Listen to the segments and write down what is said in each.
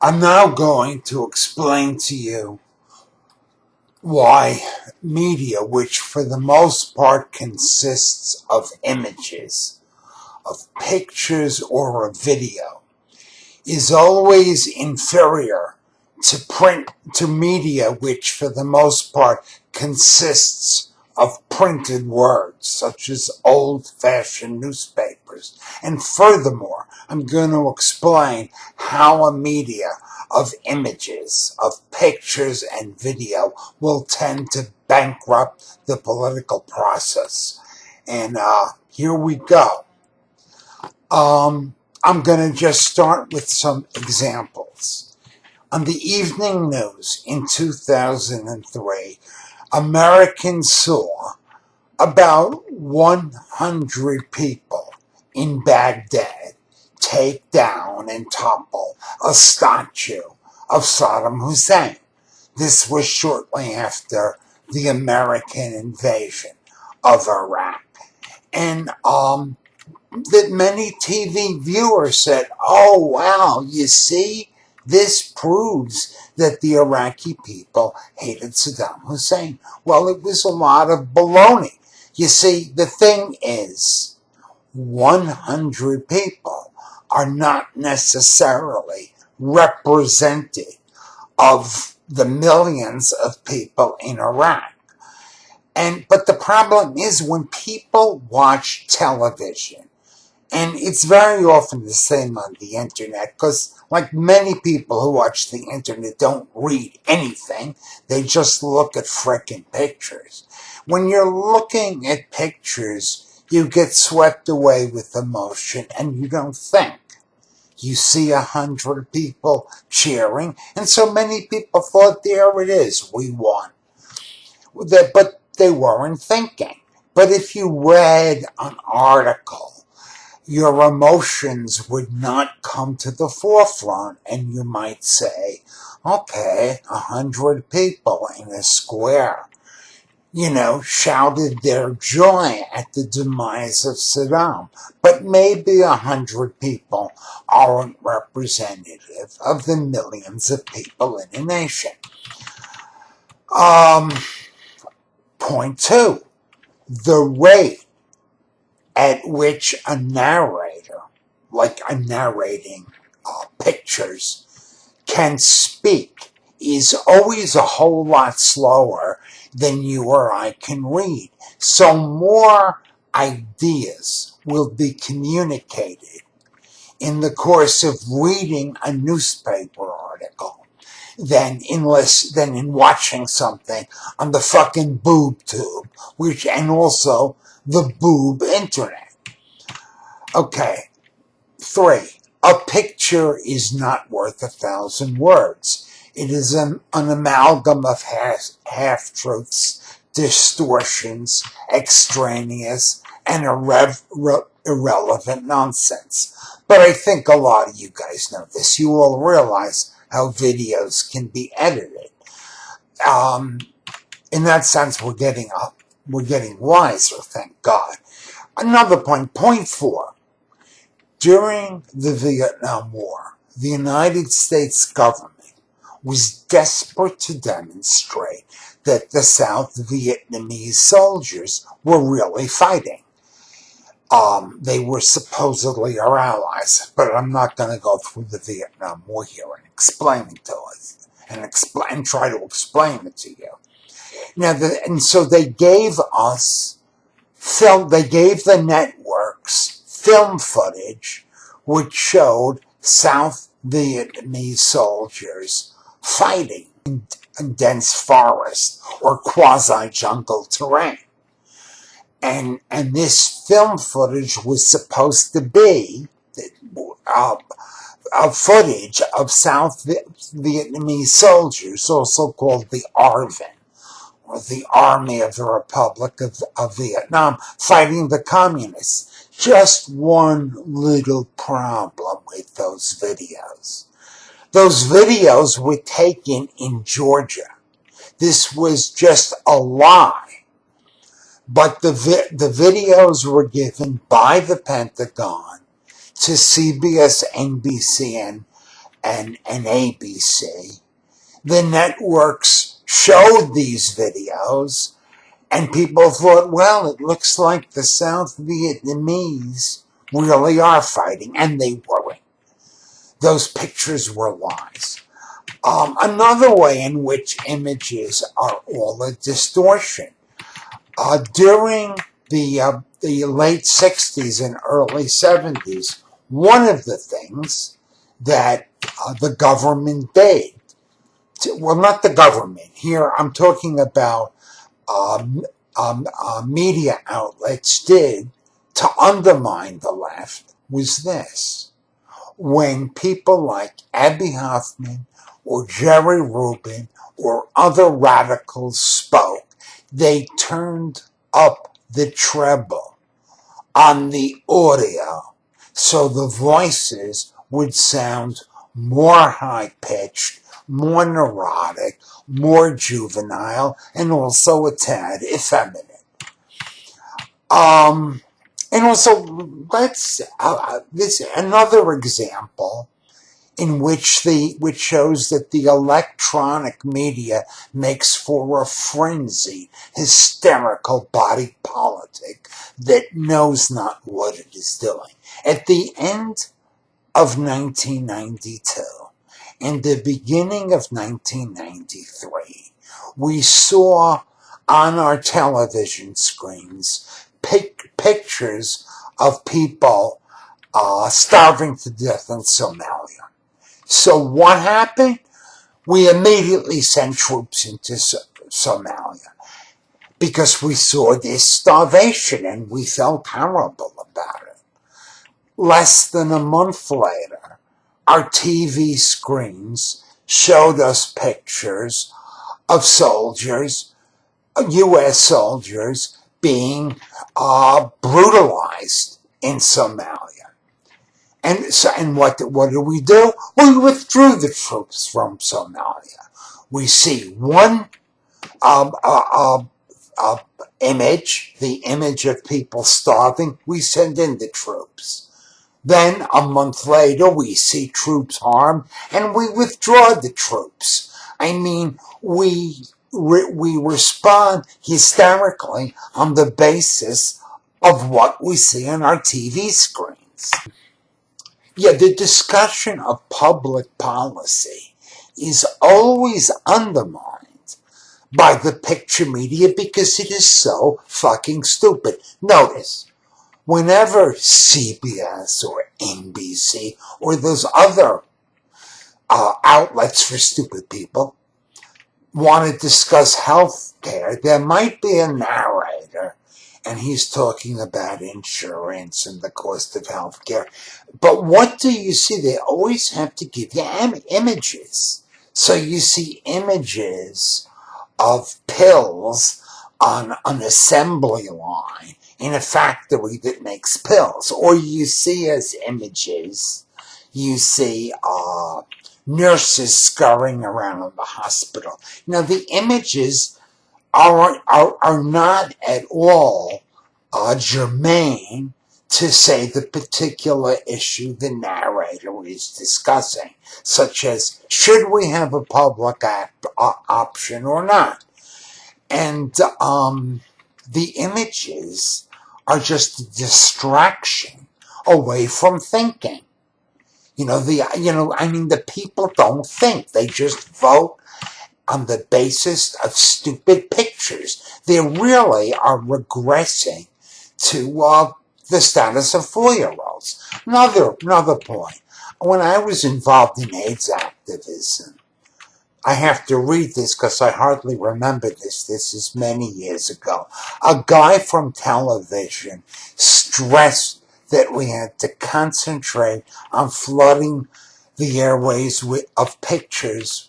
I'm now going to explain to you why media, which for the most part consists of images, of pictures or a video, is always inferior to media, which for the most part consists of printed words, such as old-fashioned newspapers. And furthermore, I'm going to explain how a media of images, of pictures and video will tend to bankrupt the political process. And here we go. I'm going to just start with some examples. On the evening news in 2003, Americans saw about 100 people in Baghdad take down and topple a statue of Saddam Hussein. This was shortly after the American invasion of Iraq. And that many TV viewers said, oh, wow, you see, this proves that the Iraqi people hated Saddam Hussein. Well, it was a lot of baloney. You see, the thing is, 100 people are not necessarily representative of the millions of people in Iraq. But the problem is when people watch television, and it's very often the same on the internet, because like many people who watch the internet don't read anything, they just look at frickin' pictures. When you're looking at pictures, you get swept away with emotion and you don't think. You see 100 people cheering, and so many people thought, there it is, we won. But they weren't thinking. But if you read an article, your emotions would not come to the forefront, and you might say, okay, 100 people in a square, shouted their joy at the demise of Saddam. But maybe 100 people aren't representative of the millions of people in a nation. Point two, the rate at which a narrator, like I'm narrating pictures, can speak is always a whole lot slower than you or I can read. So more ideas will be communicated in the course of reading a newspaper article than in watching something on the fucking boob tube, and also the boob internet. Okay. 3. A picture is not worth 1,000 words. It is an amalgam of half-truths, distortions, extraneous, and irrelevant nonsense. But I think a lot of you guys know this. You all realize how videos can be edited. In that sense, we're getting wiser, thank God. Another point 4. During the Vietnam War, the United States government was desperate to demonstrate that the South Vietnamese soldiers were really fighting. They were supposedly our allies, but I'm not going to go through the Vietnam War here and explain it to us, and try to explain it to you. Now, so they gave us they gave the networks film footage which showed South Vietnamese soldiers fighting in dense forest or quasi-jungle terrain. And this film footage was supposed to be footage of South Vietnamese soldiers, also called the ARVN, or the Army of the Republic of Vietnam, fighting the communists. Just one little problem with those videos. Those videos were taken in Georgia. This was just a lie. But the videos were given by the Pentagon to CBS, NBC, and ABC, the networks showed these videos, and people thought, well, it looks like the South Vietnamese really are fighting, and they weren't. Those pictures were lies. Another way in which images are all a distortion. During the late 60s and early 70s, one of the things that the government did, well, not the government, here I'm talking about media outlets did to undermine the left, was this. When people like Abby Hoffman or Jerry Rubin or other radicals spoke, they turned up the treble on the audio so the voices would sound more high-pitched, more neurotic, more juvenile, and also a tad effeminate. And also, this another example in which shows that the electronic media makes for a frenzied, hysterical body politic that knows not what it is doing. At the end of 1992 and the beginning of 1993, we saw on our television screens pictures of people starving to death in Somalia. So what happened? We immediately sent troops into Somalia because we saw this starvation and we felt horrible about it. Less than a month later, our TV screens showed us pictures of soldiers, U.S. soldiers, being brutalized in Somalia. And what do we do? We withdrew the troops from Somalia. We see one image, the image of people starving. We send in the troops. Then a month later, we see troops harmed, and we withdraw the troops. I mean, we respond hysterically on the basis of what we see on our TV screens. Yeah, the discussion of public policy is always undermined by the picture media because it is so fucking stupid. Notice, whenever CBS or NBC or those other outlets for stupid people want to discuss health care, there might be a narrator and he's talking about insurance and the cost of health care. But what do you see? They always have to give you images. So you see images of pills on an assembly line in a factory that makes pills. Or you see as images, you see nurses scurrying around in the hospital. Now the images are not at all germane to say the particular issue the narrator is discussing, such as should we have a public option or not? And the images are just a distraction away from thinking. The people don't think; they just vote on the basis of stupid pictures. They really are regressing to the status of 4-year-olds. Another point. When I was involved in AIDS activism, I have to read this because I hardly remember this. This is many years ago. A guy from television stressed that we had to concentrate on flooding the airways with pictures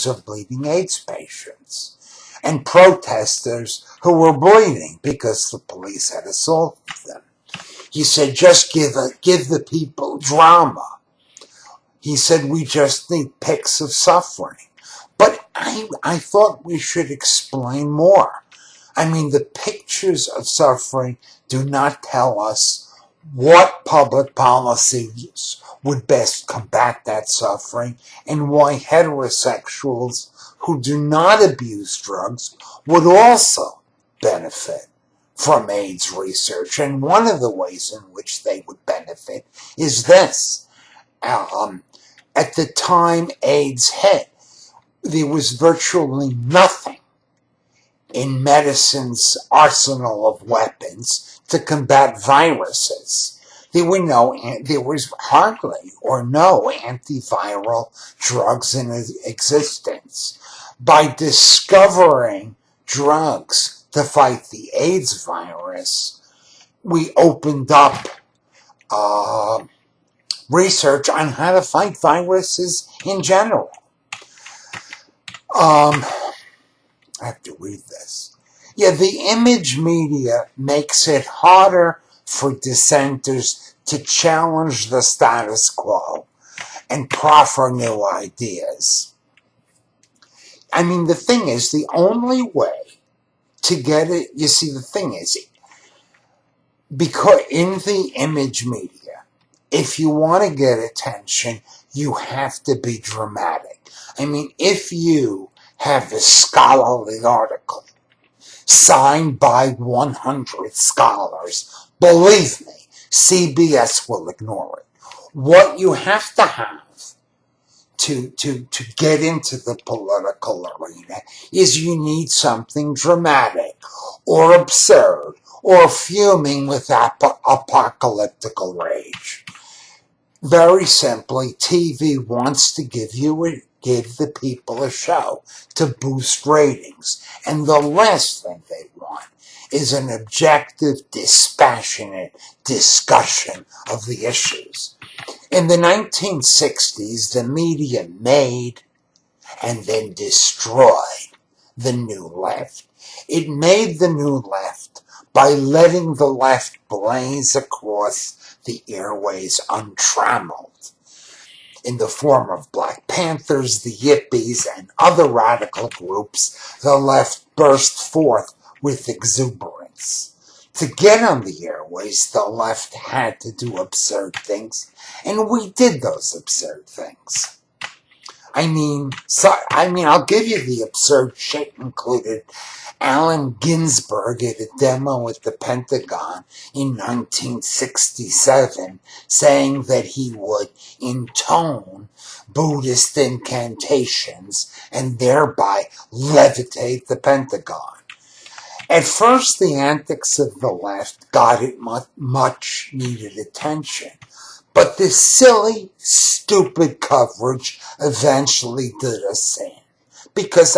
of bleeding AIDS patients and protesters who were bleeding because the police had assaulted them. He said, just give the people drama. He said, we just need pics of suffering. But I thought we should explain more. I mean, the pictures of suffering do not tell us what public policies would best combat that suffering, and why heterosexuals who do not abuse drugs would also benefit from AIDS research. And one of the ways in which they would benefit is this. At the time AIDS hit, there was virtually nothing in medicine's arsenal of weapons to combat viruses. There was hardly or no antiviral drugs in existence. By discovering drugs to fight the AIDS virus, we opened up research on how to fight viruses in general. I have to read this. Yeah, the image media makes it harder for dissenters to challenge the status quo and proffer new ideas. I mean, the thing is, the only way to get it, you see, the thing is, because in the image media, if you want to get attention, you have to be dramatic. I mean, if you have a scholarly article signed by 100 scholars, believe me, CBS will ignore it. What you have to have to get into the political arena is you need something dramatic or absurd or fuming with apocalyptical rage. Very simply, TV wants to give the people a show to boost ratings, and the last thing they want is an objective, dispassionate discussion of the issues. In the 1960s, the media made and then destroyed the New Left. It made the New Left by letting the left blaze across the airways untrammeled. In the form of Black Panthers, the Yippies, and other radical groups, the left burst forth with exuberance. To get on the airways, the left had to do absurd things, and we did those absurd things. I'll give you the absurd shit included Allen Ginsberg at a demo at the Pentagon in 1967 saying that he would intone Buddhist incantations and thereby levitate the Pentagon. At first, the antics of the left got it much needed attention. But this silly, stupid coverage eventually did us in. Because,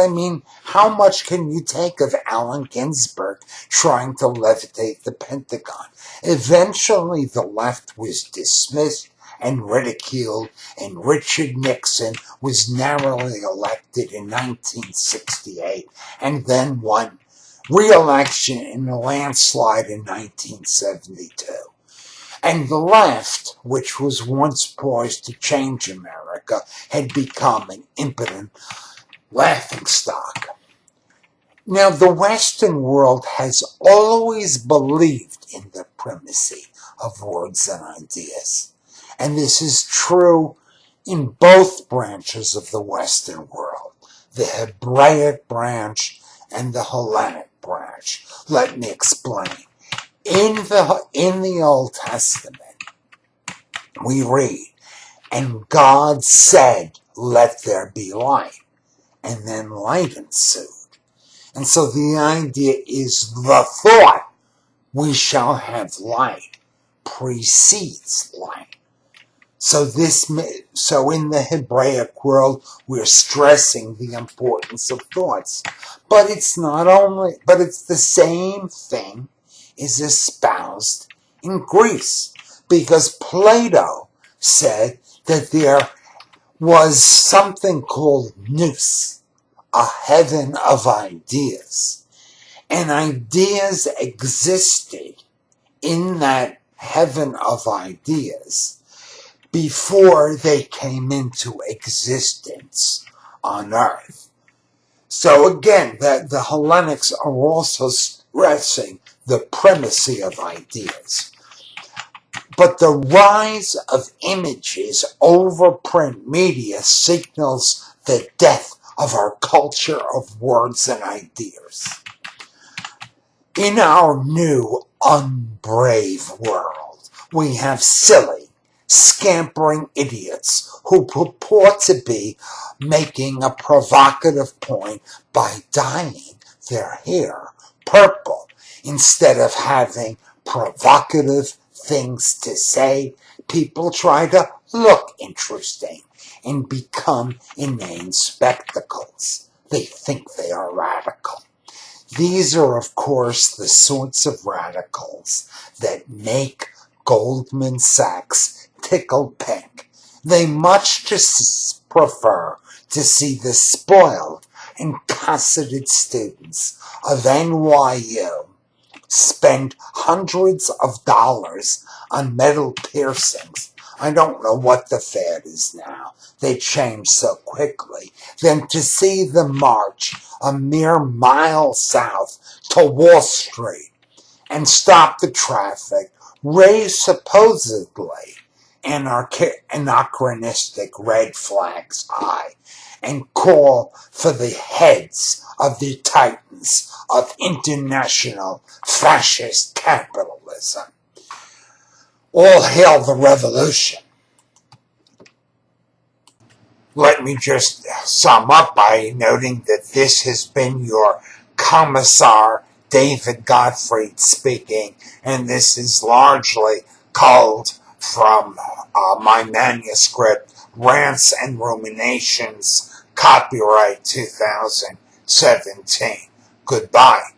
how much can you take of Allen Ginsberg trying to levitate the Pentagon? Eventually, the left was dismissed and ridiculed, and Richard Nixon was narrowly elected in 1968 and then won re-election in a landslide in 1972. And the left, which was once poised to change America, had become an impotent laughingstock. Now, the Western world has always believed in the primacy of words and ideas. And this is true in both branches of the Western world, the Hebraic branch and the Hellenic branch. Let me explain. In the Old Testament, we read, and God said, let there be light. And then light ensued. And so the idea is the thought, we shall have light, precedes light. So in the Hebraic world, we're stressing the importance of thoughts. But it's the same thing is espoused in Greece, because Plato said that there was something called nous, a heaven of ideas, and ideas existed in that heaven of ideas before they came into existence on earth. So again, the Hellenics are also stressing the primacy of ideas. But the rise of images over print media signals the death of our culture of words and ideas. In our new unbrave world, we have silly, scampering idiots who purport to be making a provocative point by dyeing their hair purple instead of having provocative things to say. People try to look interesting and become inane spectacles. They think they are radical. These are, of course, the sorts of radicals that make Goldman Sachs tickle pink. They much prefer to see the spoiled and cosseted students of NYU spend hundreds of dollars on metal piercings. I don't know what the fad is now. They change so quickly. Than to see them march a mere mile south to Wall Street and stop the traffic, raise supposedly anachronistic red flags high, and call for the heads of the titans of international fascist capitalism. All hail the revolution. Let me just sum up by noting that this has been your Commissar David Gottfried speaking, and this is largely culled from my manuscript, Rants and Ruminations, copyright 2017. Goodbye.